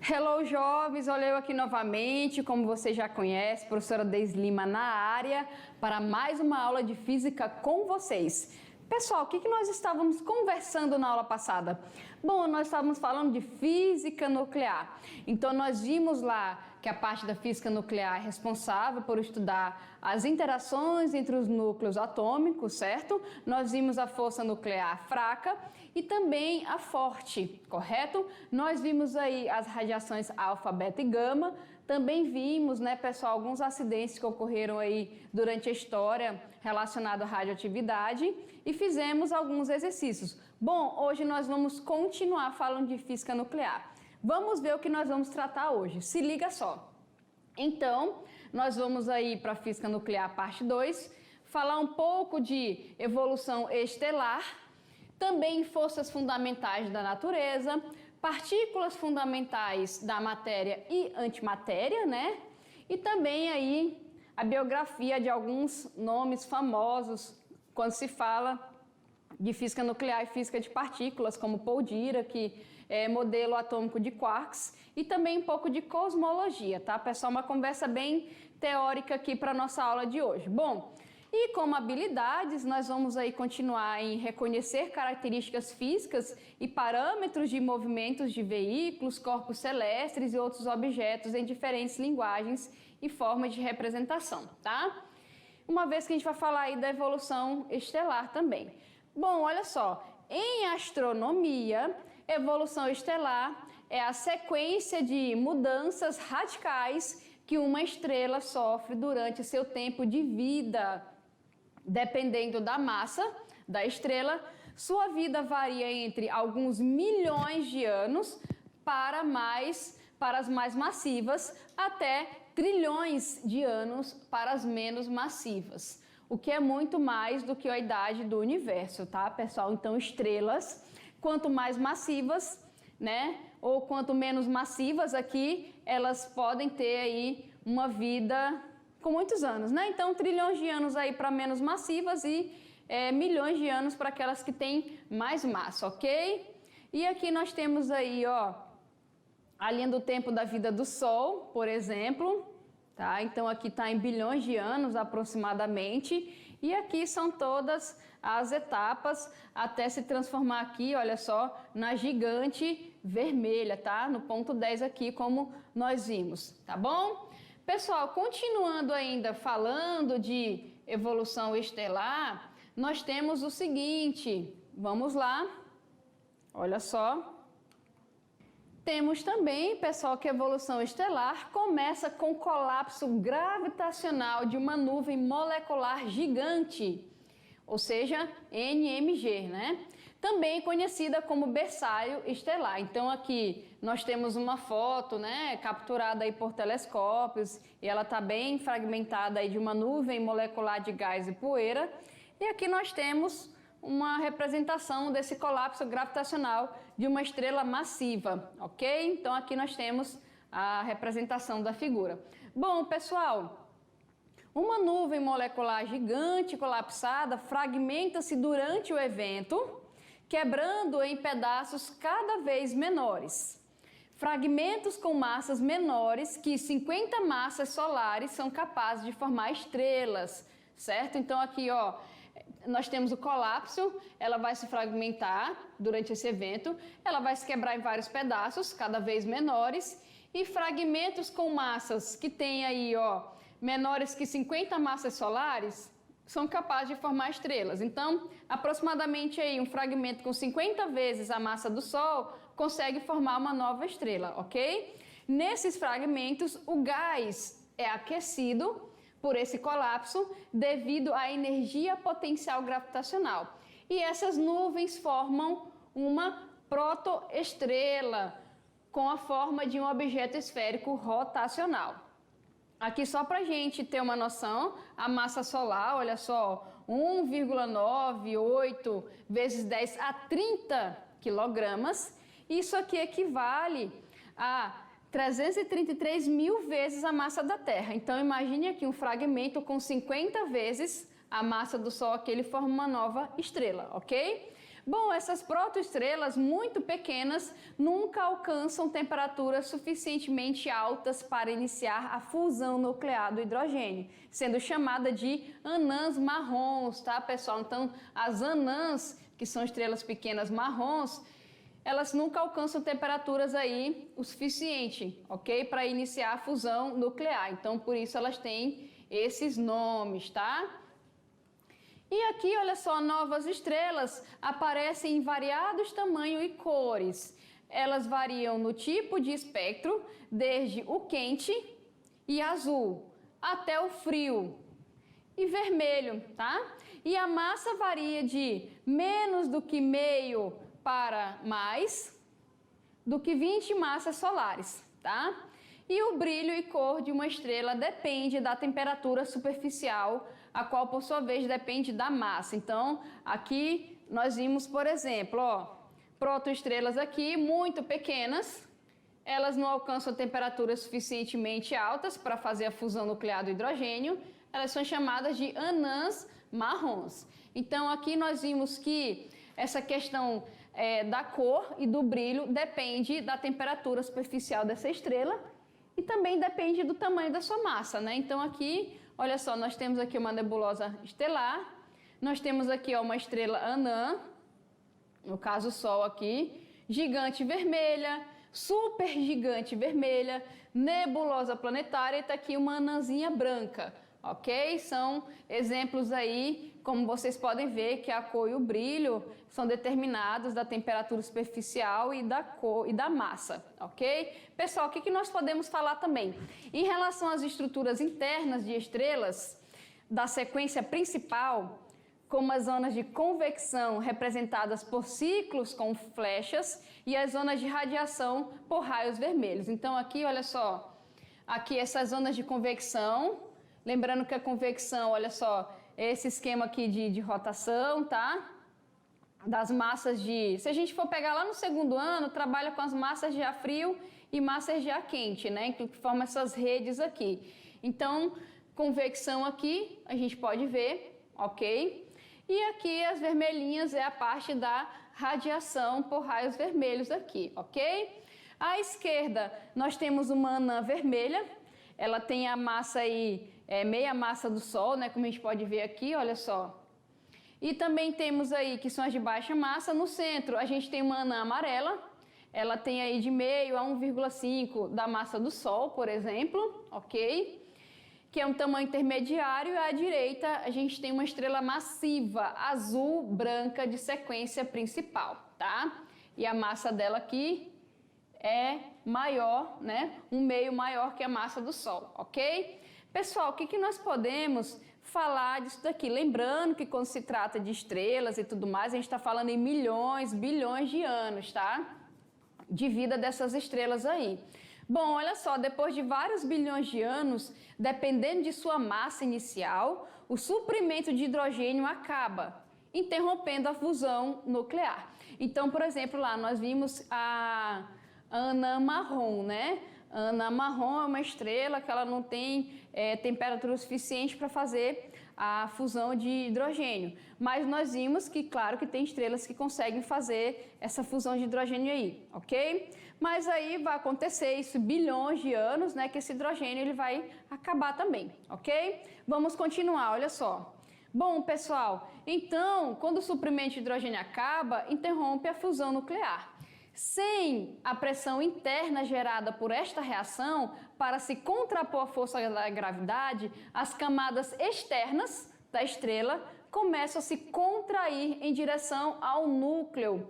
Hello, jovens! Olha eu aqui novamente, como você já conhece, professora Deise Lima na área, para mais uma aula de física com vocês. Pessoal, o que nós estávamos conversando na aula passada? Bom, nós estávamos falando de física nuclear. Então, nós vimos lá que a parte da física nuclear é responsável por estudar as interações entre os núcleos atômicos, certo? Nós vimos a força nuclear fraca e também a forte, correto? Nós vimos aí as radiações alfa, beta e gama. Também vimos, né, pessoal, alguns acidentes que ocorreram aí durante a história relacionados à radioatividade e fizemos alguns exercícios. Bom, hoje nós vamos continuar falando de física nuclear. Vamos ver o que nós vamos tratar hoje. Se liga só. Então, nós vamos aí para a física nuclear parte 2, falar um pouco de evolução estelar, também forças fundamentais da natureza, partículas fundamentais da matéria e antimatéria, né? E também aí a biografia de alguns nomes famosos quando se fala de física nuclear e física de partículas, como Paul Dirac, que é modelo atômico de quarks, e também um pouco de cosmologia, tá, pessoal? Uma conversa bem teórica aqui para nossa aula de hoje. Bom, e como habilidades, nós vamos aí continuar em reconhecer características físicas e parâmetros de movimentos de veículos, corpos celestes e outros objetos em diferentes linguagens e formas de representação, tá? Uma vez que a gente vai falar aí da evolução estelar também. Bom, olha só, em astronomia, evolução estelar é a sequência de mudanças radicais que uma estrela sofre durante seu tempo de vida. Dependendo da massa da estrela, sua vida varia entre alguns milhões de anos para as mais massivas, até trilhões de anos para as menos massivas, o que é muito mais do que a idade do universo, tá, pessoal? Então, estrelas, quanto mais massivas, né, ou quanto menos massivas aqui, elas podem ter aí uma vida com muitos anos, né? Então, trilhões de anos aí para menos massivas e milhões de anos para aquelas que têm mais massa, ok? E aqui nós temos aí, ó, a linha do tempo da vida do Sol, por exemplo, tá? Então, aqui está em bilhões de anos aproximadamente, e aqui são todas as etapas até se transformar aqui, olha só, na gigante vermelha, tá? No ponto 10 aqui, como nós vimos, tá bom? Pessoal, continuando ainda falando de evolução estelar, nós temos o seguinte, vamos lá, olha só. Temos também, pessoal, que a evolução estelar começa com o colapso gravitacional de uma nuvem molecular gigante, ou seja, NMG, né? Também conhecida como berçário estelar. Então aqui nós temos uma foto, né, capturada aí por telescópios, e ela está bem fragmentada aí de uma nuvem molecular de gás e poeira. E aqui nós temos uma representação desse colapso gravitacional de uma estrela massiva, ok? Então aqui nós temos a representação da figura. Bom, pessoal, uma nuvem molecular gigante colapsada fragmenta-se durante o evento, quebrando em pedaços cada vez menores. Fragmentos com massas menores que 50 massas solares são capazes de formar estrelas, certo? Então aqui, ó, nós temos o colapso, ela vai se fragmentar durante esse evento, ela vai se quebrar em vários pedaços, cada vez menores, e fragmentos com massas que tem aí, ó, menores que 50 massas solares, são capazes de formar estrelas. Então, aproximadamente aí um fragmento com 50 vezes a massa do Sol consegue formar uma nova estrela, ok? Nesses fragmentos, o gás é aquecido por esse colapso devido à energia potencial gravitacional. E essas nuvens formam uma protoestrela com a forma de um objeto esférico rotacional. Aqui só para a gente ter uma noção, a massa solar, olha só, 1,98 vezes 10 a 30 quilogramas. Isso aqui equivale a 333 mil vezes a massa da Terra. Então imagine aqui um fragmento com 50 vezes a massa do Sol, que ele forma uma nova estrela, ok? Bom, essas protoestrelas muito pequenas nunca alcançam temperaturas suficientemente altas para iniciar a fusão nuclear do hidrogênio, sendo chamada de anãs marrons, tá, pessoal? Então, as anãs, que são estrelas pequenas marrons, elas nunca alcançam temperaturas aí o suficiente, ok? Para iniciar a fusão nuclear. Então, por isso elas têm esses nomes, tá? E aqui, olha só, novas estrelas aparecem em variados tamanhos e cores. Elas variam no tipo de espectro, desde o quente e azul até o frio e vermelho, tá? E a massa varia de menos do que meio para mais do que 20 massas solares, tá? E o brilho e cor de uma estrela depende da temperatura superficial, a qual, por sua vez, depende da massa. Então, aqui nós vimos, por exemplo, ó, protoestrelas aqui muito pequenas, elas não alcançam temperaturas suficientemente altas para fazer a fusão nuclear do hidrogênio, elas são chamadas de anãs marrons. Então, aqui nós vimos que essa questão da cor e do brilho depende da temperatura superficial dessa estrela e também depende do tamanho da sua massa, né? Então, aqui, olha só, nós temos aqui uma nebulosa estelar, nós temos aqui ó, uma estrela anã, no caso o Sol aqui, gigante vermelha, super gigante vermelha, nebulosa planetária e está aqui uma anãzinha branca, ok? São exemplos aí, como vocês podem ver, que a cor e o brilho são determinados da temperatura superficial e da cor e da massa, ok? Pessoal, o que nós podemos falar também? Em relação às estruturas internas de estrelas, da sequência principal, como as zonas de convecção representadas por ciclos com flechas e as zonas de radiação por raios vermelhos. Então aqui, olha só, aqui essas zonas de convecção, lembrando que a convecção, olha só, esse esquema aqui de rotação, tá? Das massas de... Se a gente for pegar lá no segundo ano, trabalha com as massas de ar frio e massas de ar quente, né? Que formam essas redes aqui. Então, convecção aqui, a gente pode ver, ok? E aqui as vermelhinhas é a parte da radiação por raios vermelhos aqui, ok? À esquerda, nós temos uma anã vermelha, ela tem a massa aí, meia massa do Sol, né? Como a gente pode ver aqui, olha só. E também temos aí, que são as de baixa massa, no centro a gente tem uma anã amarela, ela tem aí de meio a 1,5 da massa do Sol, por exemplo, ok? Que é um tamanho intermediário, e à direita a gente tem uma estrela massiva, azul, branca, de sequência principal, tá? E a massa dela aqui é maior, né? Um meio maior que a massa do Sol, ok? Pessoal, o que nós podemos falar disso daqui? Lembrando que quando se trata de estrelas e tudo mais, a gente está falando em milhões, bilhões de anos, tá? De vida dessas estrelas aí. Bom, olha só, depois de vários bilhões de anos, dependendo de sua massa inicial, o suprimento de hidrogênio acaba, interrompendo a fusão nuclear. Então, por exemplo, lá nós vimos a anã marrom, né? A anã marrom é uma estrela que ela não tem temperatura suficiente para fazer a fusão de hidrogênio. Mas nós vimos que, claro, que tem estrelas que conseguem fazer essa fusão de hidrogênio aí, ok? Mas aí vai acontecer isso bilhões de anos, né? Que esse hidrogênio ele vai acabar também, ok? Vamos continuar, olha só. Bom, pessoal, então, quando o suprimento de hidrogênio acaba, interrompe a fusão nuclear. Sem a pressão interna gerada por esta reação, para se contrapor à força da gravidade, as camadas externas da estrela começam a se contrair em direção ao núcleo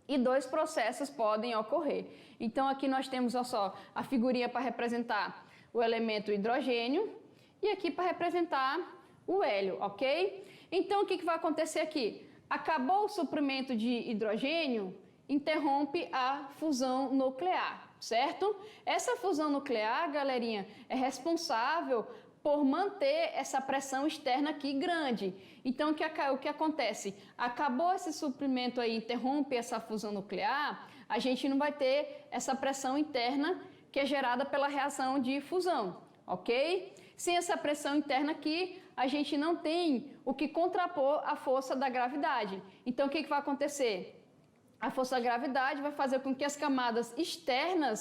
e dois processos podem ocorrer. Então aqui nós temos ó, só a figurinha para representar o elemento hidrogênio e aqui para representar o hélio, ok? Então o que vai acontecer aqui? Acabou o suprimento de hidrogênio, interrompe a fusão nuclear, certo? Essa fusão nuclear, galerinha, é responsável por manter essa pressão externa aqui grande. Então, o que acontece? Acabou esse suprimento aí, interrompe essa fusão nuclear, a gente não vai ter essa pressão interna que é gerada pela reação de fusão, ok? Sem essa pressão interna aqui, a gente não tem o que contrapor a força da gravidade. Então, o que vai acontecer? A força da gravidade vai fazer com que as camadas externas,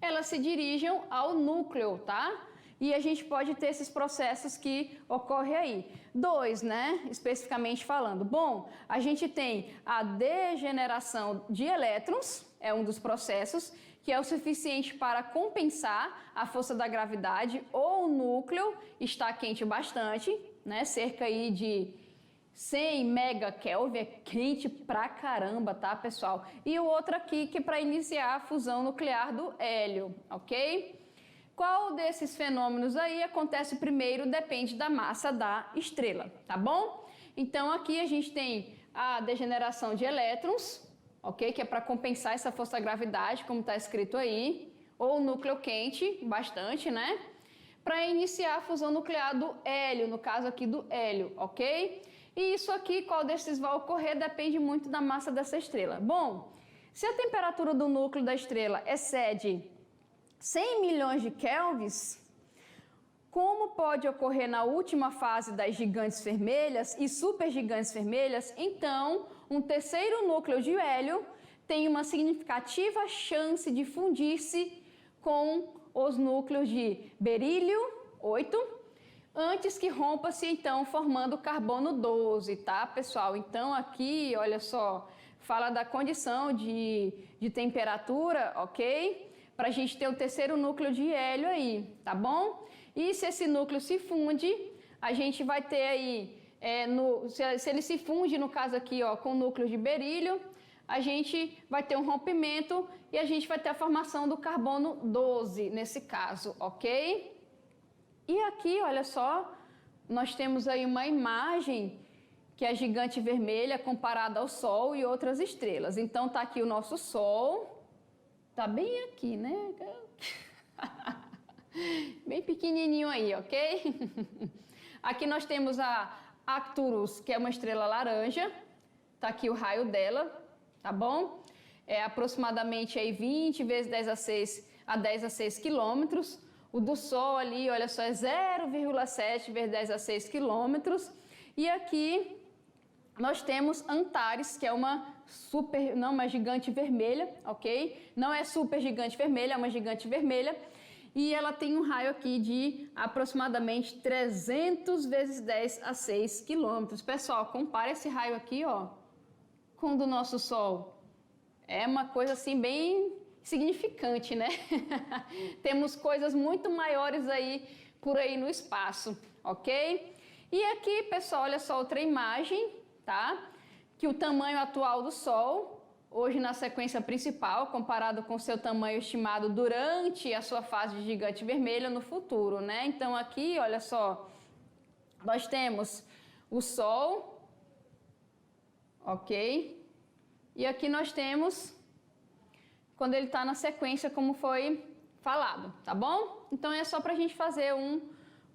elas se dirijam ao núcleo, tá? E a gente pode ter esses processos que ocorrem aí. Dois, né? Especificamente falando. Bom, a gente tem a degeneração de elétrons, é um dos processos, que é o suficiente para compensar a força da gravidade ou o núcleo está quente bastante, né? Cerca aí de 100 megakelvin, é quente pra caramba, tá, pessoal? E o outro aqui que é para iniciar a fusão nuclear do hélio, ok? Qual desses fenômenos aí acontece primeiro depende da massa da estrela, tá bom? Então aqui a gente tem a degeneração de elétrons, ok? Que é para compensar essa força da gravidade, como está escrito aí, ou núcleo quente, bastante, né? Para iniciar a fusão nuclear do hélio, no caso aqui do hélio, ok? E isso aqui, qual desses vai ocorrer, depende muito da massa dessa estrela. Bom, se a temperatura do núcleo da estrela excede 100 milhões de kelvins, como pode ocorrer na última fase das gigantes vermelhas e supergigantes vermelhas, então um terceiro núcleo de hélio tem uma significativa chance de fundir-se com os núcleos de berílio, 8, antes que rompa-se, então, formando carbono 12, tá, pessoal? Então, aqui, olha só, fala da condição de temperatura, ok? Para a gente ter o terceiro núcleo de hélio aí, tá bom? E se esse núcleo se funde, a gente vai ter aí, se ele se funde, no caso aqui, ó, com o núcleo de berílio, a gente vai ter um rompimento e a gente vai ter a formação do carbono 12, nesse caso, ok? E aqui, olha só, nós temos aí uma imagem que é a gigante vermelha comparada ao Sol e outras estrelas. Então, tá aqui o nosso Sol, tá bem aqui, né? Bem pequenininho aí, ok? Aqui nós temos a Arcturus, que é uma estrela laranja, tá aqui o raio dela, tá bom? É aproximadamente aí 20 vezes 10 a 6 quilômetros. O do Sol ali, olha só, é 0,7 vezes 10 a 6 quilômetros. E aqui nós temos Antares, que é uma gigante vermelha, ok? Não é super gigante vermelha, é uma gigante vermelha. E ela tem um raio aqui de aproximadamente 300 vezes 10 a 6 quilômetros. Pessoal, compara esse raio aqui, ó, com o do nosso Sol. É uma coisa assim bem significante, né? Temos coisas muito maiores aí por aí no espaço, ok? E aqui, pessoal, olha só outra imagem, tá? Que o tamanho atual do Sol, hoje na sequência principal, comparado com seu tamanho estimado durante a sua fase de gigante vermelha no futuro, né? Então aqui, olha só, nós temos o Sol, ok? E aqui nós temos quando ele está na sequência, como foi falado, tá bom? Então é só para a gente fazer um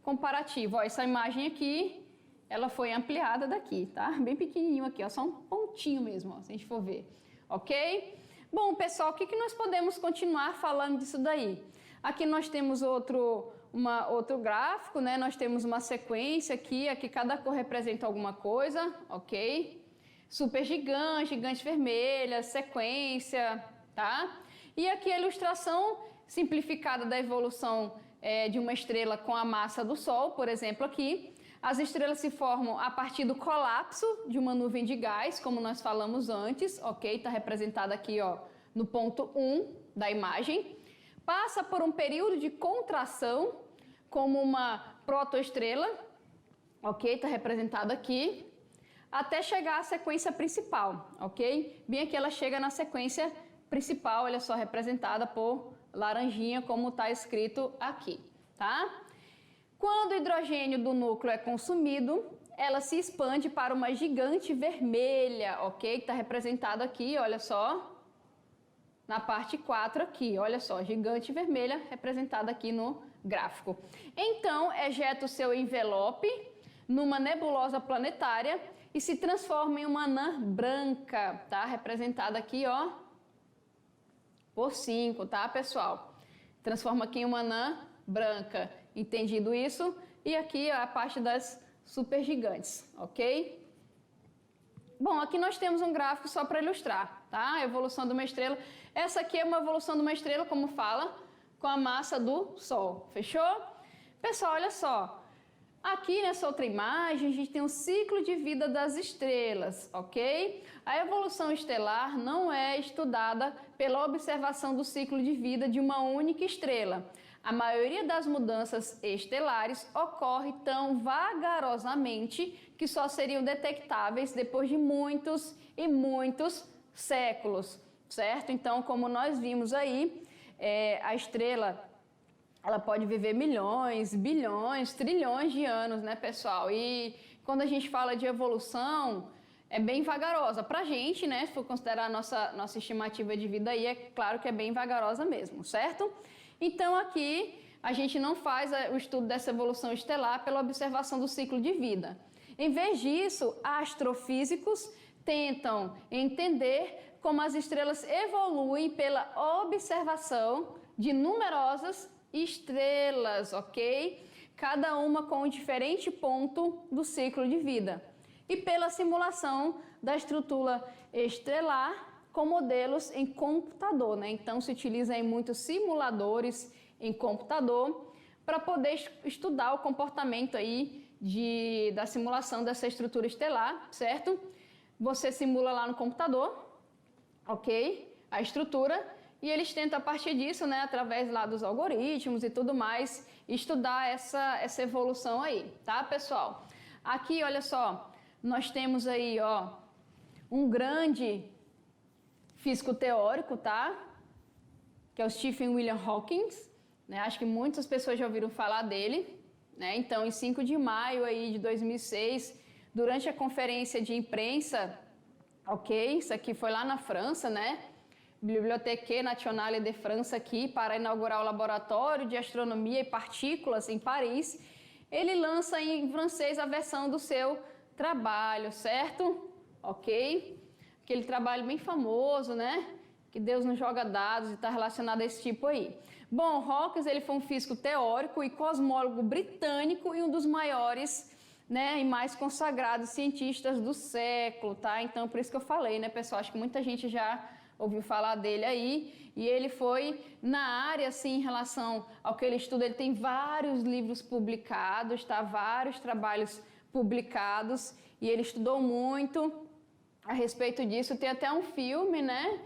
comparativo. Ó, essa imagem aqui, ela foi ampliada daqui, tá? Bem pequenininho aqui, ó, só um pontinho mesmo, ó, se a gente for ver, ok? Bom, pessoal, o que nós podemos continuar falando disso daí? Aqui nós temos outro gráfico, né? Nós temos uma sequência aqui cada cor representa alguma coisa, ok? Supergigante, gigante vermelha, sequência, tá? E aqui a ilustração simplificada da evolução de uma estrela com a massa do Sol, por exemplo, aqui. As estrelas se formam a partir do colapso de uma nuvem de gás, como nós falamos antes, ok? Está representada aqui, ó, no ponto 1 da imagem. Passa por um período de contração, como uma protoestrela, ok? Está representada aqui. Até chegar à sequência principal, ok? Bem aqui ela chega na sequência principal, olha só, representada por laranjinha, como está escrito aqui, tá? Quando o hidrogênio do núcleo é consumido, ela se expande para uma gigante vermelha, ok? Está representada aqui, olha só, na parte 4 aqui, olha só, gigante vermelha representada aqui no gráfico. Então, ejeta o seu envelope numa nebulosa planetária e se transforma em uma anã branca, tá? Representada aqui, ó, por 5, tá, pessoal? Transforma aqui em uma anã branca. Entendido isso? E aqui a parte das supergigantes, ok? Bom, aqui nós temos um gráfico só para ilustrar, tá? A evolução de uma estrela. Essa aqui é uma evolução de uma estrela, como fala, com a massa do Sol, fechou? Pessoal, olha só. Aqui nessa outra imagem, a gente tem um ciclo de vida das estrelas, ok? A evolução estelar não é estudada pela observação do ciclo de vida de uma única estrela. A maioria das mudanças estelares ocorre tão vagarosamente que só seriam detectáveis depois de muitos e muitos séculos, certo? Então, como nós vimos aí, a estrela ela pode viver milhões, bilhões, trilhões de anos, né, pessoal? E quando a gente fala de evolução, é bem vagarosa. Pra gente, né, se for considerar a nossa estimativa de vida aí, é claro que é bem vagarosa mesmo, certo? Então, aqui, a gente não faz o estudo dessa evolução estelar pela observação do ciclo de vida. Em vez disso, astrofísicos tentam entender como as estrelas evoluem pela observação de numerosas estrelas, ok? Cada uma com um diferente ponto do ciclo de vida. E pela simulação da estrutura estelar com modelos em computador, né? Então se utiliza em muitos simuladores em computador para poder estudar o comportamento aí da simulação dessa estrutura estelar, certo? Você simula lá no computador, ok? A estrutura. E eles tentam, a partir disso, né, através lá dos algoritmos e tudo mais, estudar essa evolução aí, tá, pessoal? Aqui, olha só, nós temos aí, ó, um grande físico teórico, tá? Que é o Stephen William Hawking, né? Acho que muitas pessoas já ouviram falar dele, né? Então, em 5 de maio aí de 2006, durante a conferência de imprensa, ok? Isso aqui foi lá na França, né? Bibliothèque Nationale de France aqui para inaugurar o laboratório de astronomia e partículas em Paris. Ele lança em francês a versão do seu trabalho, certo? Ok? Aquele trabalho bem famoso, né? Que Deus não joga dados e está relacionado a esse tipo aí. Bom, Hawking, ele foi um físico teórico e cosmólogo britânico e um dos maiores, né, e mais consagrados cientistas do século, tá? Então, por isso que eu falei, né, pessoal? Acho que muita gente já ouviu falar dele aí, e ele foi na área, assim, em relação ao que ele estuda, ele tem vários livros publicados, tá? Vários trabalhos publicados, e ele estudou muito a respeito disso. Tem até um filme, né,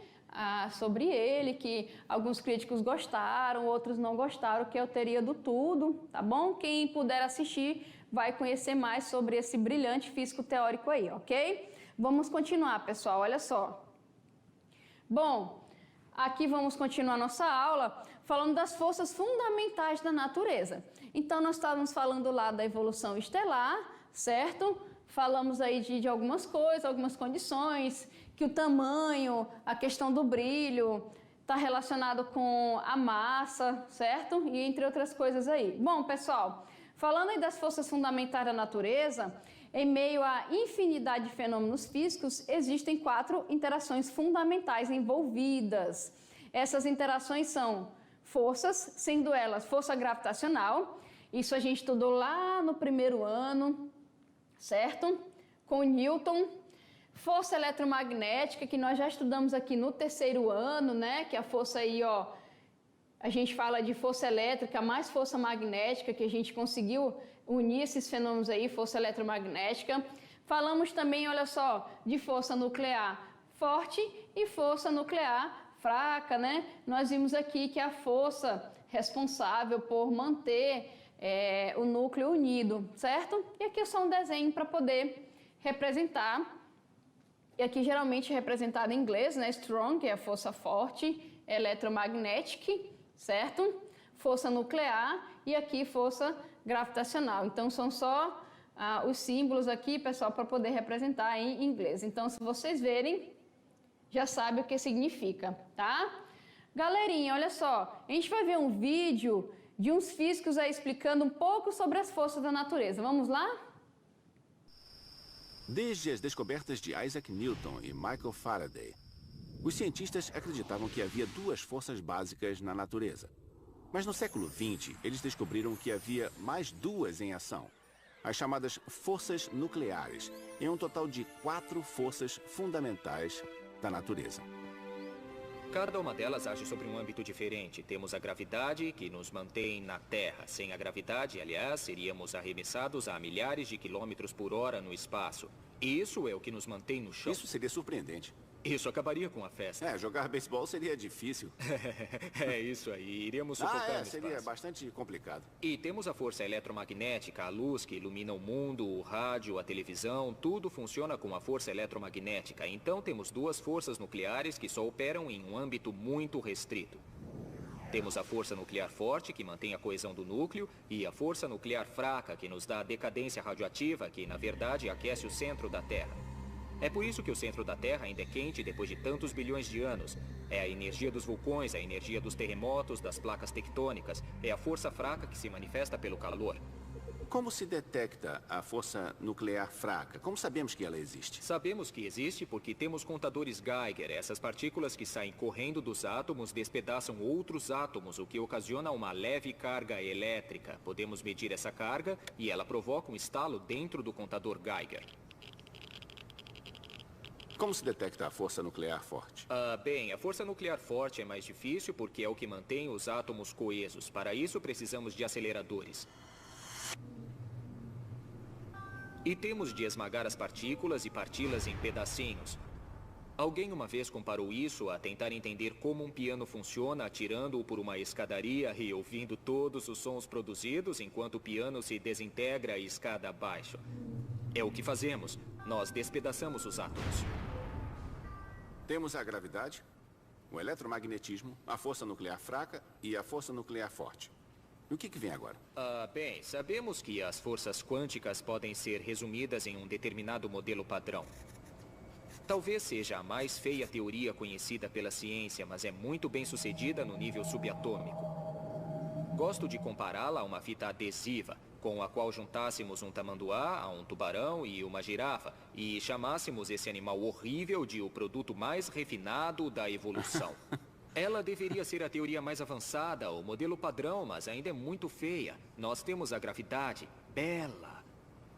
sobre ele, que alguns críticos gostaram, outros não gostaram, que é o Teoria do Tudo, tá bom? Quem puder assistir vai conhecer mais sobre esse brilhante físico teórico aí, ok? Vamos continuar, pessoal, olha só. Bom, aqui vamos continuar nossa aula falando das forças fundamentais da natureza. Então, nós estávamos falando lá da evolução estelar, certo? Falamos aí de algumas coisas, algumas condições, que o tamanho, a questão do brilho está relacionado com a massa, certo? E entre outras coisas aí. Bom, pessoal, falando aí das forças fundamentais da natureza, em meio à infinidade de fenômenos físicos, existem 4 interações fundamentais envolvidas. Essas interações são forças, sendo elas força gravitacional, isso a gente estudou lá no primeiro ano, certo? Com Newton. Força eletromagnética, que nós já estudamos aqui no terceiro ano, né? Que é a força aí, ó, a gente fala de força elétrica mais força magnética, que a gente conseguiu unir esses fenômenos aí, força eletromagnética. Falamos também, olha só, de força nuclear forte e força nuclear fraca, né? Nós vimos aqui que a força responsável por manter o núcleo unido, certo? E aqui é só um desenho para poder representar. E aqui geralmente é representado em inglês, né? Strong, que é a força forte, electromagnetic, certo? Força nuclear e aqui força gravitacional. Então são só os símbolos aqui, pessoal, para poder representar em inglês. Então, se vocês verem, já sabe o que significa, tá? Galerinha, olha só, a gente vai ver um vídeo de uns físicos aí explicando um pouco sobre as forças da natureza. Vamos lá? Desde as descobertas de Isaac Newton e Michael Faraday, os cientistas acreditavam que havia 2 forças básicas na natureza. Mas no século XX, eles descobriram que havia mais 2 em ação. as chamadas forças nucleares, em um total de 4 forças fundamentais da natureza. Cada uma delas age sobre um âmbito diferente. Temos a gravidade, que nos mantém na Terra. Sem a gravidade, aliás, seríamos arremessados a milhares de quilômetros por hora no espaço. Isso é o que nos mantém no chão. Isso seria surpreendente. Isso acabaria com a festa. Jogar beisebol seria difícil. É isso aí, iríamos sufocar no seria espaço. bastante complicado. E temos a força eletromagnética, a luz que ilumina o mundo, o rádio, a televisão, tudo funciona com a força eletromagnética. Então temos 2 forças nucleares que só operam em um âmbito muito restrito. Temos a força nuclear forte, que mantém a coesão do núcleo, e a força nuclear fraca, que nos dá a decadência radioativa, que na verdade aquece o centro da Terra. É por isso que o centro da Terra ainda é quente depois de tantos bilhões de anos. É a energia dos vulcões, a energia dos terremotos, das placas tectônicas. É a força fraca que se manifesta pelo calor. Como se detecta a força nuclear fraca? Como sabemos que ela existe? Sabemos que existe porque temos contadores Geiger. Essas partículas que saem correndo dos átomos despedaçam outros átomos, o que ocasiona uma leve carga elétrica. Podemos medir essa carga e ela provoca um estalo dentro do contador Geiger. Como se detecta a força nuclear forte? Bem, a força nuclear forte é mais difícil porque é o que mantém os átomos coesos. Para isso, precisamos de aceleradores. E temos de esmagar as partículas e parti-las em pedacinhos. Alguém uma vez comparou isso a tentar entender como um piano funciona atirando-o por uma escadaria e ouvindo todos os sons produzidos enquanto o piano se desintegra escada abaixo. É o que fazemos. Nós despedaçamos os átomos. Temos a gravidade, o eletromagnetismo, a força nuclear fraca e a força nuclear forte. E o que vem agora? Bem, sabemos que as forças quânticas podem ser resumidas em um determinado modelo padrão. Talvez seja a mais feia teoria conhecida pela ciência, mas é muito bem sucedida no nível subatômico. Gosto de compará-la a uma fita adesiva, com a qual juntássemos um tamanduá a um tubarão e uma girafa, e chamássemos esse animal horrível de o produto mais refinado da evolução. Ela deveria ser a teoria mais avançada, o modelo padrão, mas ainda é muito feia. Nós temos a gravidade, bela,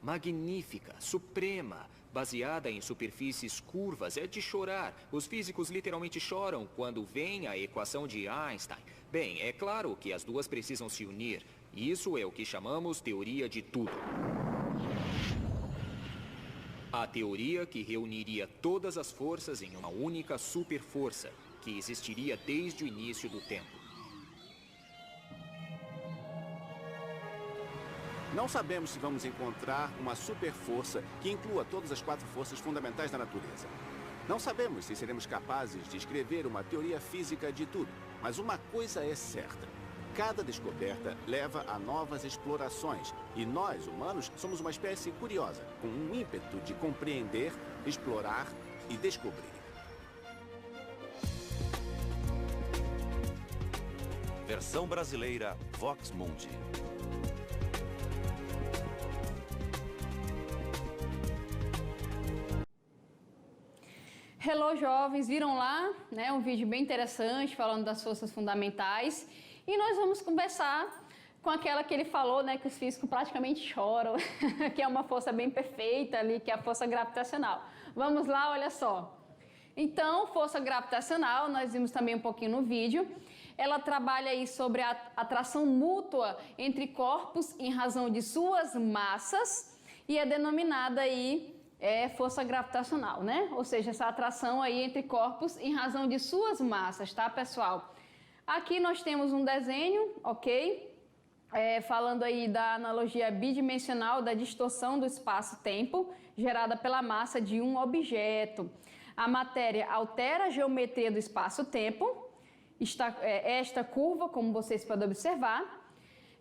magnífica, suprema, baseada em superfícies curvas, é de chorar. Os físicos literalmente choram quando vem a equação de Einstein. Bem, é claro que as duas precisam se unir. Isso é o que chamamos teoria de tudo. A teoria que reuniria todas as forças em uma única superforça, que existiria desde o início do tempo. Não sabemos se vamos encontrar uma superforça que inclua todas as 4 forças fundamentais da natureza. Não sabemos se seremos capazes de escrever uma teoria física de tudo. Mas uma coisa é certa. Cada descoberta leva a novas explorações. E nós, humanos, somos uma espécie curiosa, com um ímpeto de compreender, explorar e descobrir. Versão brasileira Vox Mundi. Hello, jovens, viram lá, né, um vídeo bem interessante falando das forças fundamentais e nós vamos conversar com aquela que ele falou, né, que os físicos praticamente choram, que é uma força bem perfeita ali, que é a força gravitacional. Vamos lá, olha só. Então, força gravitacional, nós vimos também um pouquinho no vídeo, ela trabalha aí sobre a atração mútua entre corpos em razão de suas massas e é denominada aí força gravitacional, né? Ou seja, essa atração aí entre corpos em razão de suas massas, tá, pessoal? Aqui nós temos um desenho, ok? Falando aí da analogia bidimensional da distorção do espaço-tempo gerada pela massa de um objeto. A matéria altera a geometria do espaço-tempo, esta curva, como vocês podem observar,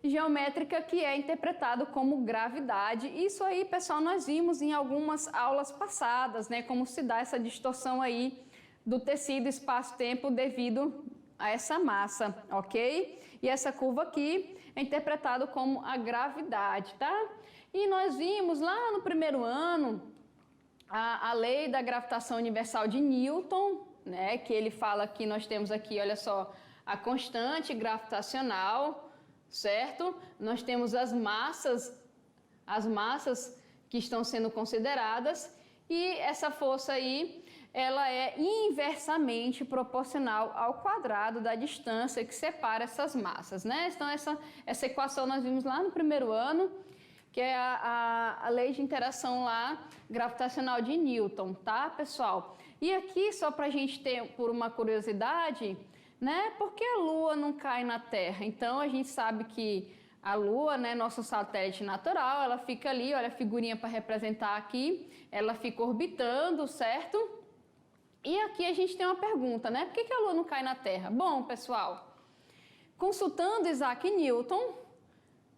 geométrica que é interpretado como gravidade. Isso aí, pessoal, nós vimos em algumas aulas passadas, né? Como se dá essa distorção aí do tecido espaço-tempo devido a essa massa, ok? E essa curva aqui é interpretado como a gravidade, tá? E nós vimos lá no primeiro ano a lei da gravitação universal de Newton, né? Que ele fala que nós temos aqui, olha só, a constante gravitacional, certo? Nós temos as massas as massas que estão sendo consideradas, e essa força aí, ela é inversamente proporcional ao quadrado da distância que separa essas massas, né? Então, essa equação nós vimos lá no primeiro ano, que é a lei de interação lá gravitacional de Newton, tá, pessoal? E aqui, só para a gente ter, por uma curiosidade, né? Por que a Lua não cai na Terra? Então, a gente sabe que a Lua, né, nosso satélite natural, ela fica ali, olha a figurinha para representar aqui, ela fica orbitando, certo? E aqui a gente tem uma pergunta, né? Por que a Lua não cai na Terra? Bom, pessoal, consultando Isaac Newton,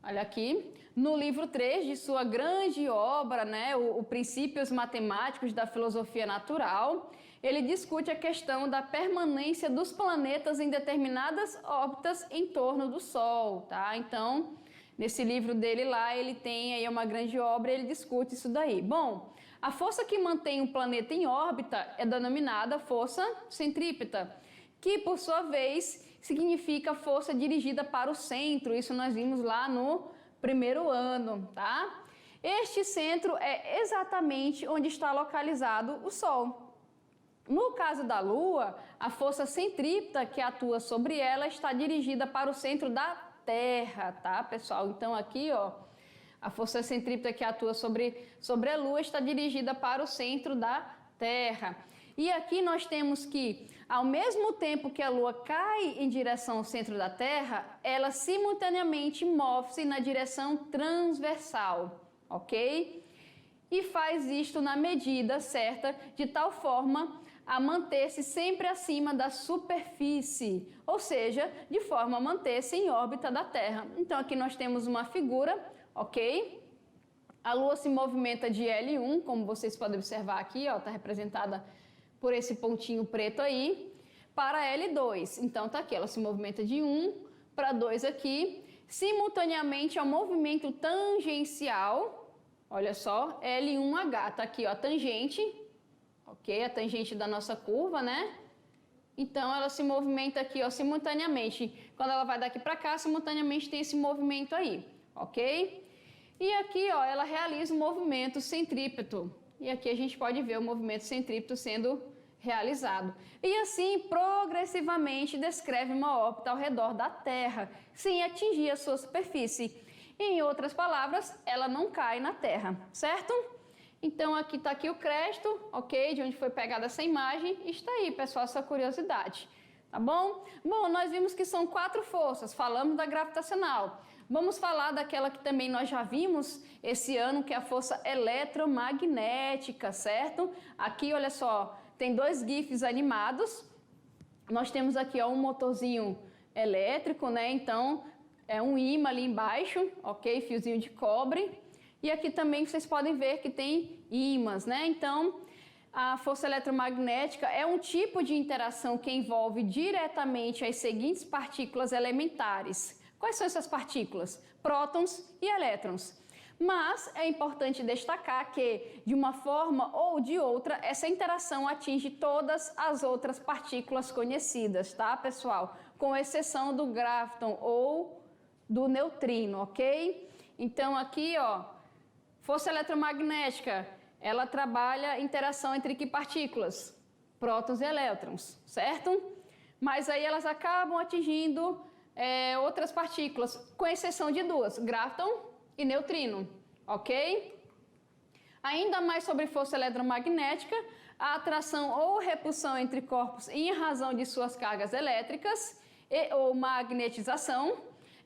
olha aqui, no livro 3 de sua grande obra, né, o Princípios Matemáticos da Filosofia Natural, ele discute a questão da permanência dos planetas em determinadas órbitas em torno do Sol, tá? Então, nesse livro dele lá, ele tem aí uma grande obra, ele discute isso daí. Bom, a força que mantém um planeta em órbita é denominada força centrípeta, que por sua vez significa força dirigida para o centro. Isso nós vimos lá no primeiro ano, tá? Este centro é exatamente onde está localizado o Sol. No caso da Lua, a força centrípeta que atua sobre ela está dirigida para o centro da Terra, tá, pessoal? Então aqui, ó, a força centrípeta que atua sobre a Lua está dirigida para o centro da Terra. E aqui nós temos que, ao mesmo tempo que a Lua cai em direção ao centro da Terra, ela simultaneamente move-se na direção transversal, ok? E faz isto na medida certa, de tal forma a manter-se sempre acima da superfície, ou seja, de forma a manter-se em órbita da Terra. Então aqui nós temos uma figura, ok? A Lua se movimenta de L1, como vocês podem observar aqui, ó, está representada por esse pontinho preto aí, para L2. Então tá aqui, ela se movimenta de 1 para 2 aqui, simultaneamente ao movimento tangencial, olha só, L1H, tá aqui, ó, a tangente, ok? A tangente da nossa curva, né? Então, ela se movimenta aqui, ó, simultaneamente. Quando ela vai daqui para cá, simultaneamente tem esse movimento aí, ok? E aqui, ó, ela realiza o movimento centrípeto. E aqui a gente pode ver o movimento centrípeto sendo realizado. E assim, progressivamente, descreve uma órbita ao redor da Terra, sem atingir a sua superfície. Em outras palavras, ela não cai na Terra, certo? Então, aqui está aqui o crédito, ok? De onde foi pegada essa imagem. Está aí, pessoal, essa curiosidade, tá bom? Bom, nós vimos que são 4 forças, falamos da gravitacional. Vamos falar daquela que também nós já vimos esse ano, que é a força eletromagnética, certo? Aqui, olha só, tem 2 GIFs animados. Nós temos aqui, ó, um motorzinho elétrico, né? Então, é um ímã ali embaixo, ok? Fiozinho de cobre. E aqui também vocês podem ver que tem ímãs, né? Então, a força eletromagnética é um tipo de interação que envolve diretamente as seguintes partículas elementares. Quais são essas partículas? Prótons e elétrons. Mas é importante destacar que, de uma forma ou de outra, essa interação atinge todas as outras partículas conhecidas, tá, pessoal? Com exceção do graviton ou do neutrino, ok? Então, aqui, ó, força eletromagnética, ela trabalha interação entre que partículas? Prótons e elétrons, certo? Mas aí elas acabam atingindo outras partículas, com exceção de 2, graviton e neutrino, ok? Ainda mais sobre força eletromagnética, a atração ou repulsão entre corpos em razão de suas cargas elétricas ou magnetização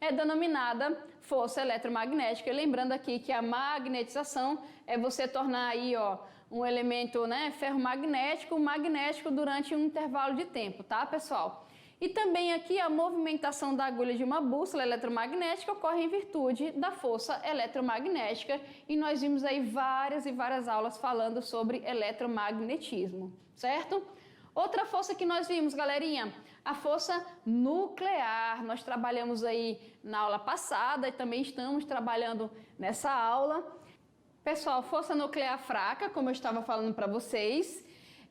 é denominada força eletromagnética. Lembrando aqui que a magnetização é você tornar aí, ó, um elemento, né, ferromagnético, magnético durante um intervalo de tempo, tá, pessoal? E também aqui a movimentação da agulha de uma bússola eletromagnética ocorre em virtude da força eletromagnética, e nós vimos aí várias e várias aulas falando sobre eletromagnetismo, certo? Outra força que nós vimos, galerinha, a força nuclear. Nós trabalhamos aí na aula passada e também estamos trabalhando nessa aula. Pessoal, força nuclear fraca, como eu estava falando para vocês,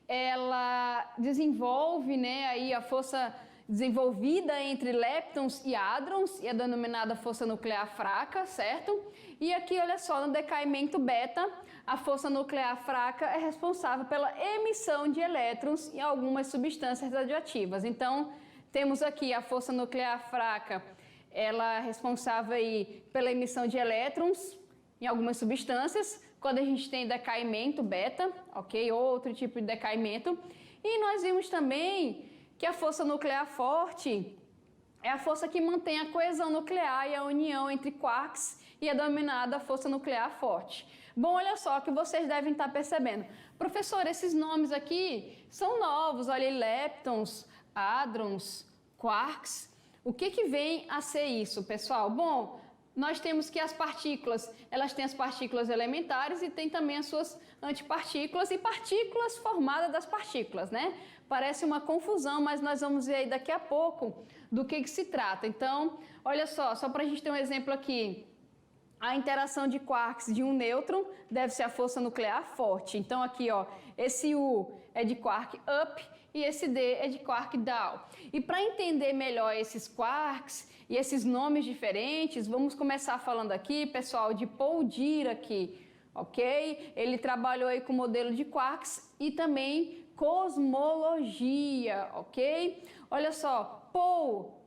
ela desenvolve, né, aí a força desenvolvida entre leptons e hadrons e é denominada força nuclear fraca, certo? E aqui, olha só, no decaimento beta, a força nuclear fraca é responsável pela emissão de elétrons em algumas substâncias radioativas. Então, temos aqui a força nuclear fraca, ela é responsável aí pela emissão de elétrons em algumas substâncias, quando a gente tem decaimento beta, ok? Outro tipo de decaimento. E nós vimos também que a força nuclear forte é a força que mantém a coesão nuclear e a união entre quarks e é denominada força nuclear forte. Bom, olha só que vocês devem estar percebendo. Professor, esses nomes aqui são novos, olha aí, leptons, hadrons, quarks. O que vem a ser isso, pessoal? Bom, nós temos que as partículas, elas têm as partículas elementares e tem também as suas antipartículas e partículas formadas das partículas, né? Parece uma confusão, mas nós vamos ver aí daqui a pouco do que se trata. Então, olha só para a gente ter um exemplo aqui. A interação de quarks de um nêutron deve ser a força nuclear forte. Então, aqui, ó, esse U é de quark up e esse D é de quark down. E para entender melhor esses quarks e esses nomes diferentes, vamos começar falando aqui, pessoal, de Paul Dirac, ok? Ele trabalhou aí com o modelo de quarks e também cosmologia, ok? Olha só, Paul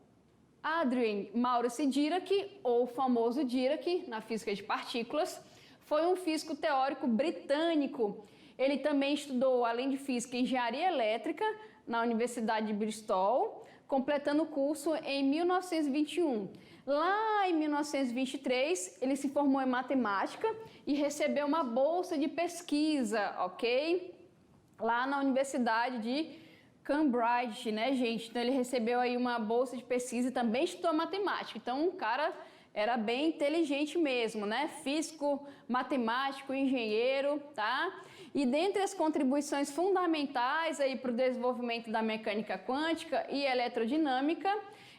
Adrien Maurice Dirac, ou famoso Dirac, na física de partículas, foi um físico teórico britânico. Ele também estudou, além de física, engenharia elétrica na Universidade de Bristol, completando o curso em 1921. Lá em 1923, ele se formou em matemática e recebeu uma bolsa de pesquisa, ok? Lá na Universidade de Cambridge, né, gente? Então ele recebeu aí uma bolsa de pesquisa e também estudou matemática. Então o cara era bem inteligente mesmo, né? Físico, matemático, engenheiro, tá? E dentre as contribuições fundamentais aí para o desenvolvimento da mecânica quântica e eletrodinâmica,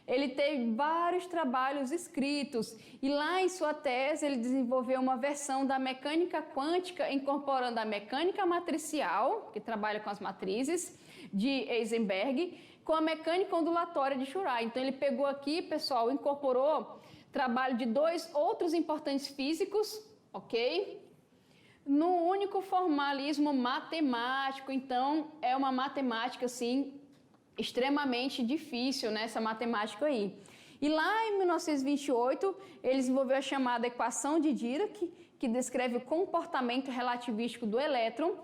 ele teve vários trabalhos escritos e lá em sua tese ele desenvolveu uma versão da mecânica quântica incorporando a mecânica matricial, que trabalha com as matrizes, de Heisenberg, com a mecânica ondulatória de Schur. Então ele pegou aqui, pessoal, incorporou trabalho de dois outros importantes físicos, ok? No único formalismo matemático. Então é uma matemática assim extremamente difícil, né, essa matemática aí. E lá em 1928, ele desenvolveu a chamada equação de Dirac, que descreve o comportamento relativístico do elétron.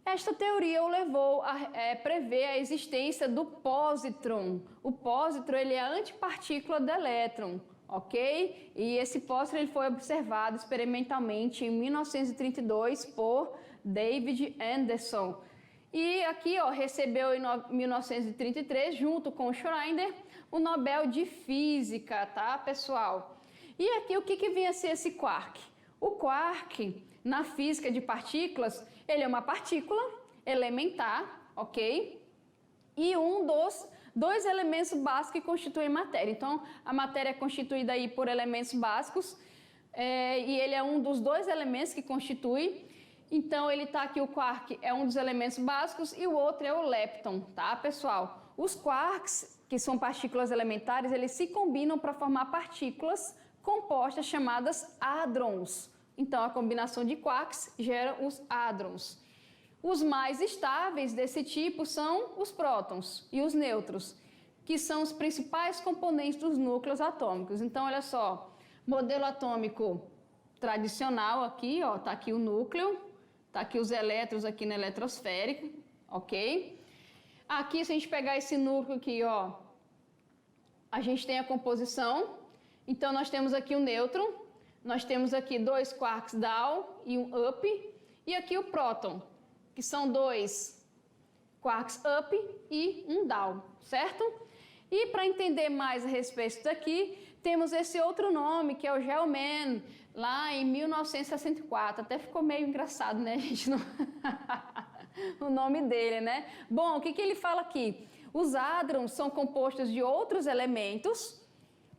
Esta teoria o levou a prever a existência do pósitron. O pósitron ele é a antipartícula do elétron, ok? E esse pósitron ele foi observado experimentalmente em 1932 por David Anderson. E aqui, ó, recebeu em 1933, junto com Schrödinger, o Nobel de Física, tá, pessoal? E aqui, o que vinha a ser esse quark? O quark, na física de partículas, ele é uma partícula elementar, ok? E um dos dois elementos básicos que constituem matéria. Então, a matéria é constituída aí por elementos básicos, e ele é um dos dois elementos que constitui. Então, ele está aqui, o quark é um dos elementos básicos e o outro é o lepton, tá, pessoal? Os quarks, que são partículas elementares, eles se combinam para formar partículas compostas chamadas hadrons. Então, a combinação de quarks gera os hadrons. Os mais estáveis desse tipo são os prótons e os nêutrons, que são os principais componentes dos núcleos atômicos. Então, olha só, modelo atômico tradicional aqui, ó, tá aqui o núcleo, tá aqui os elétrons aqui no eletrosférico, ok? Aqui, se a gente pegar esse núcleo aqui, ó, a gente tem a composição. Então, nós temos aqui o nêutron, nós temos aqui dois quarks down e um up, e aqui o próton, que são dois quarks up e um down, certo? E para entender mais a respeito disso aqui, temos esse outro nome, que é o Gell-Mann, lá em 1964. Até ficou meio engraçado, né, gente? O nome dele, né? Bom, o que ele fala aqui? Os hadrons são compostos de outros elementos,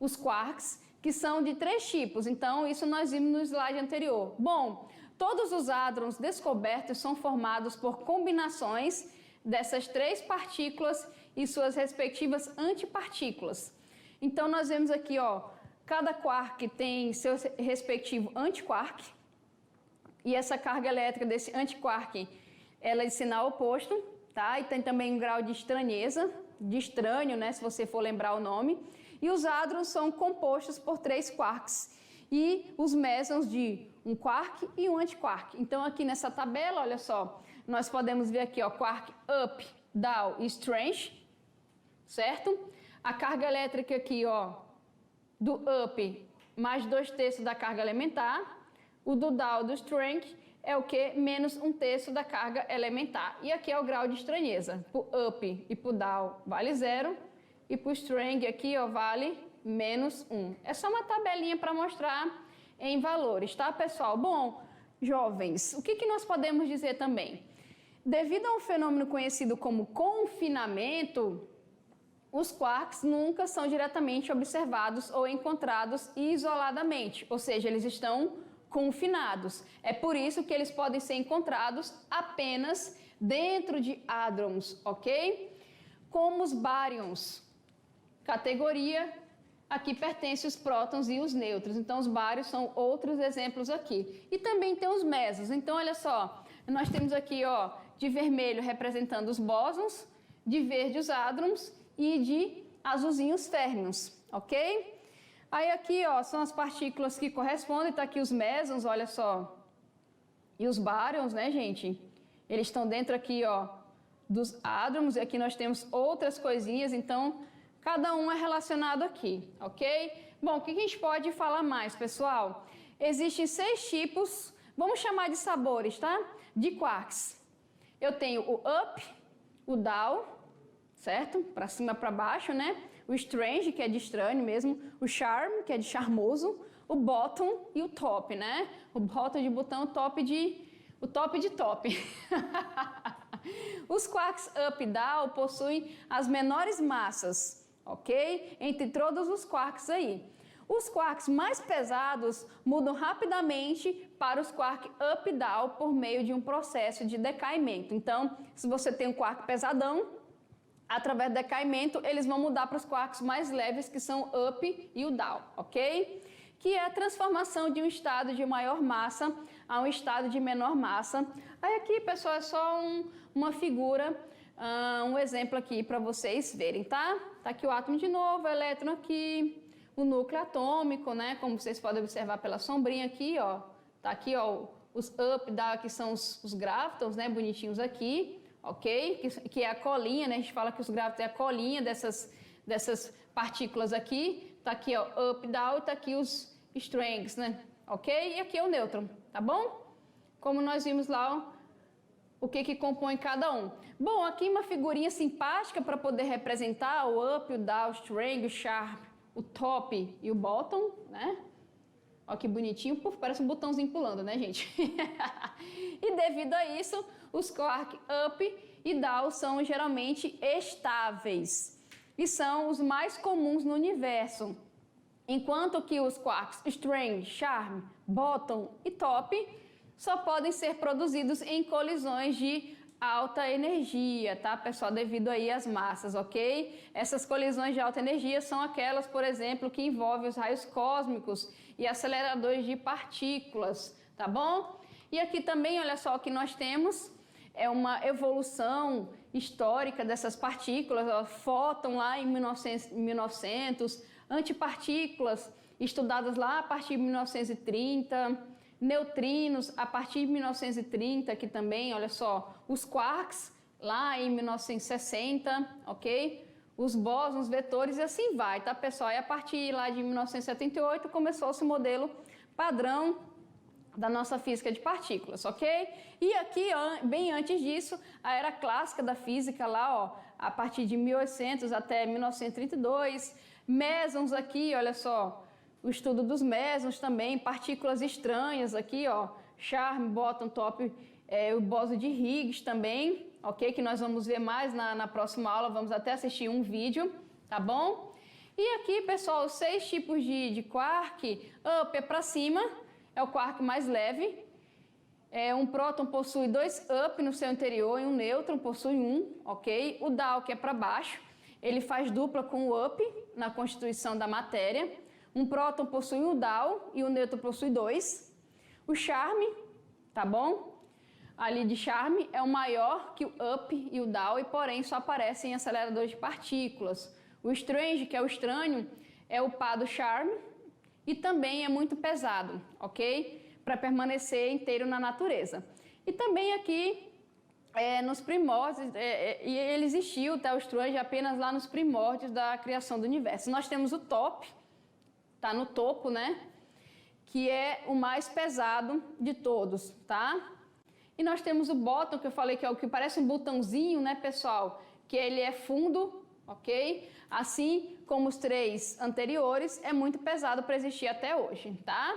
os quarks, que são de 3 tipos. Então, isso nós vimos no slide anterior. Bom, todos os hadrons descobertos são formados por combinações dessas 3 partículas e suas respectivas antipartículas. Então, nós vemos aqui, ó, cada quark tem seu respectivo antiquark, e essa carga elétrica desse antiquark, ela é de sinal oposto, tá? E tem também um grau de estranheza, de estranho, né, se você for lembrar o nome. E os hadrons são compostos por 3 quarks, e os mesons de um quark e um antiquark. Então, aqui nessa tabela, olha só, nós podemos ver aqui, ó, quark up, down e strange, certo? A carga elétrica aqui, ó, do up, mais 2/3 da carga elementar. O do down, do strange, é o que? Menos 1/3 da carga elementar. E aqui é o grau de estranheza. Para o up e para o down vale 0. E para o strange aqui, ó, vale menos 1. É só uma tabelinha para mostrar em valores, tá, pessoal? Bom, jovens, o que nós podemos dizer também? Devido a um fenômeno conhecido como confinamento, os quarks nunca são diretamente observados ou encontrados isoladamente, ou seja, eles estão confinados. É por isso que eles podem ser encontrados apenas dentro de hadrons, ok? Como os baryons. Categoria, aqui pertence os prótons e os nêutrons. Então, os bários são outros exemplos aqui. E também tem os mesons. Então, olha só, nós temos aqui, ó, de vermelho representando os bósons, de verde os hadrons e de azulzinho os férmions, ok? Aí aqui, ó, são as partículas que correspondem, tá aqui os mesons, olha só. E os baryons, né, gente? Eles estão dentro aqui, ó, dos hadrons, e aqui nós temos outras coisinhas, então cada um é relacionado aqui, ok? Bom, o que a gente pode falar mais, pessoal? Existem 6 tipos, vamos chamar de sabores, tá? De quarks. Eu tenho o up, o down, certo? Para cima, para baixo, né? O strange, que é de estranho mesmo, o charm, que é de charmoso, o bottom e o top, né? O bottom de botão, o top de top. Os quarks up e down possuem as menores massas, ok? Entre todos os quarks aí. Os quarks mais pesados mudam rapidamente para os quarks up e down por meio de um processo de decaimento. Então, se você tem um quark pesadão, através do decaimento, eles vão mudar para os quarks mais leves, que são o up e o down, ok? Que é a transformação de um estado de maior massa a um estado de menor massa. Aí aqui, pessoal, é só uma figura, um exemplo aqui para vocês verem, tá? Tá aqui o átomo de novo, o elétron aqui, o núcleo atômico, né? Como vocês podem observar pela sombrinha aqui, ó. Tá aqui, ó, os up, down, que são os gravitons, né? Bonitinhos aqui. Ok? Que é a colinha, né? A gente fala que os gravitons é a colinha dessas partículas aqui. Tá aqui, ó, up, down, e tá aqui os strangs, né? Ok? E aqui é o nêutron, tá bom? Como nós vimos lá, ó, o que compõe cada um. Bom, aqui uma figurinha simpática para poder representar o up, o down, o string, o sharp, o top e o bottom, né? Olha que bonitinho, parece um botãozinho pulando, né, gente? E devido a isso, os quarks up e down são geralmente estáveis e são os mais comuns no universo, enquanto que os quarks string, charm, bottom e top só podem ser produzidos em colisões de alta energia, tá, pessoal? Devido aí às massas, ok? Essas colisões de alta energia são aquelas, por exemplo, que envolvem os raios cósmicos e aceleradores de partículas, tá bom? E aqui também, olha só, o que nós temos é uma evolução histórica dessas partículas, ó, fóton lá em 1900, antipartículas estudadas lá a partir de 1930, neutrinos a partir de 1930, aqui também, olha só, os quarks lá em 1960, ok? Os bósons, vetores e assim vai, tá, pessoal? E a partir lá de 1978 começou-se o modelo padrão da nossa física de partículas, ok? E aqui, bem antes disso, a era clássica da física lá, ó, a partir de 1800 até 1932, mesons aqui, olha só, o estudo dos mesons também, partículas estranhas aqui, ó, charm, bottom, top, o bóson de Higgs também, ok? Que nós vamos ver mais na próxima aula, vamos até assistir um vídeo, tá bom? E aqui, pessoal, os 6 tipos de quark, up é para cima, é o quark mais leve. Um próton possui 2 up no seu interior e um nêutron possui 1, ok? O down, que é para baixo, ele faz dupla com o up na constituição da matéria. Um próton possui um down e o nêutron possui 2. O charme, tá bom? Ali de charme é o maior que o up e o down, e porém só aparece em aceleradores de partículas. O strange, que é o estranho, é o par do charme e também é muito pesado, ok? Para permanecer inteiro na natureza. E também aqui, nos primórdios, e ele existiu, tá, o strange, apenas lá nos primórdios da criação do universo. Nós temos o top, tá no topo, né? Que é o mais pesado de todos, tá? E nós temos o bottom, que eu falei que é o que parece um botãozinho, né, pessoal? Que ele é fundo, ok? Assim como os 3 anteriores, é muito pesado para existir até hoje, tá?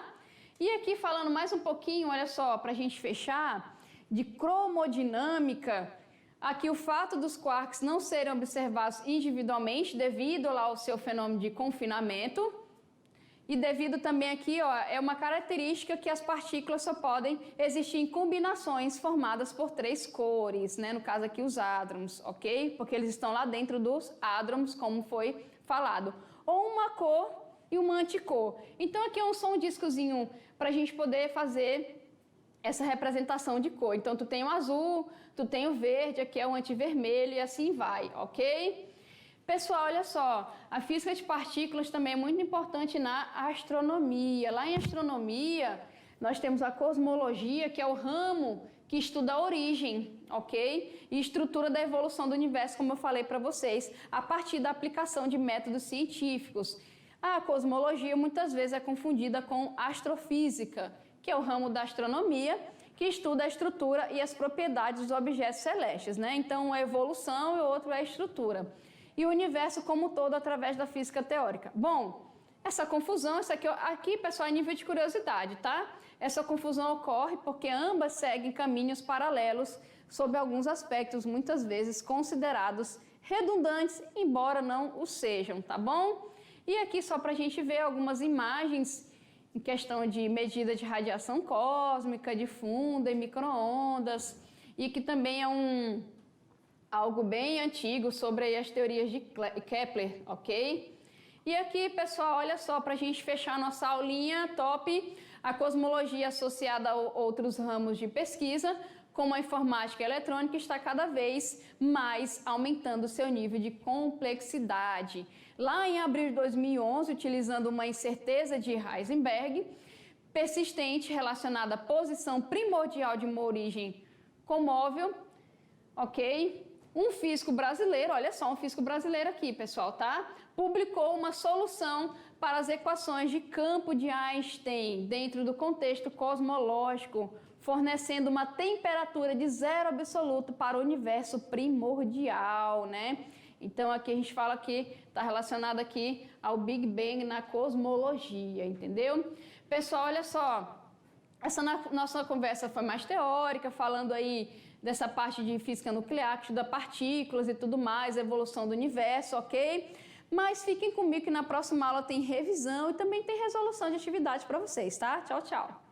E aqui falando mais um pouquinho, olha só, para a gente fechar, de cromodinâmica, aqui o fato dos quarks não serem observados individualmente devido lá ao seu fenômeno de confinamento. E devido também aqui, ó, é uma característica que as partículas só podem existir em combinações formadas por 3 cores, né? No caso aqui os hadrons, ok? Porque eles estão lá dentro dos hadrons, como foi falado. Ou uma cor e uma anticor. Então aqui é só um discozinho para a gente poder fazer essa representação de cor. Então tu tem o azul, tu tem o verde, aqui é o antivermelho e assim vai, ok? Pessoal, olha só, a física de partículas também é muito importante na astronomia. Lá em astronomia, nós temos a cosmologia, que é o ramo que estuda a origem, ok? E estrutura da evolução do universo, como eu falei para vocês, a partir da aplicação de métodos científicos. A cosmologia muitas vezes é confundida com astrofísica, que é o ramo da astronomia, que estuda a estrutura e as propriedades dos objetos celestes, né? Então, uma é evolução e o outro é a estrutura. E o universo como um todo através da física teórica. Bom, essa confusão, isso aqui, pessoal, é nível de curiosidade, tá? Essa confusão ocorre porque ambas seguem caminhos paralelos sob alguns aspectos, muitas vezes considerados redundantes, embora não o sejam, tá bom? E aqui só para a gente ver algumas imagens em questão de medida de radiação cósmica, de fundo e micro-ondas, e que também é algo bem antigo sobre as teorias de Kepler, ok? E aqui, pessoal, olha só, para a gente fechar nossa aulinha top, a cosmologia associada a outros ramos de pesquisa, como a informática e a eletrônica, está cada vez mais aumentando seu nível de complexidade. Lá em abril de 2011, utilizando uma incerteza de Heisenberg, persistente relacionada à posição primordial de uma origem comóvel, ok? Um físico brasileiro, olha só, um físico brasileiro aqui, pessoal, tá? Publicou uma solução para as equações de campo de Einstein dentro do contexto cosmológico, fornecendo uma temperatura de zero absoluto para o universo primordial, né? Então aqui a gente fala que está relacionado aqui ao Big Bang na cosmologia, entendeu? Pessoal, olha só, essa nossa conversa foi mais teórica, falando aí dessa parte de física nuclear, que estuda partículas e tudo mais, evolução do universo, ok? Mas fiquem comigo que na próxima aula tem revisão e também tem resolução de atividade para vocês, tá? Tchau, tchau!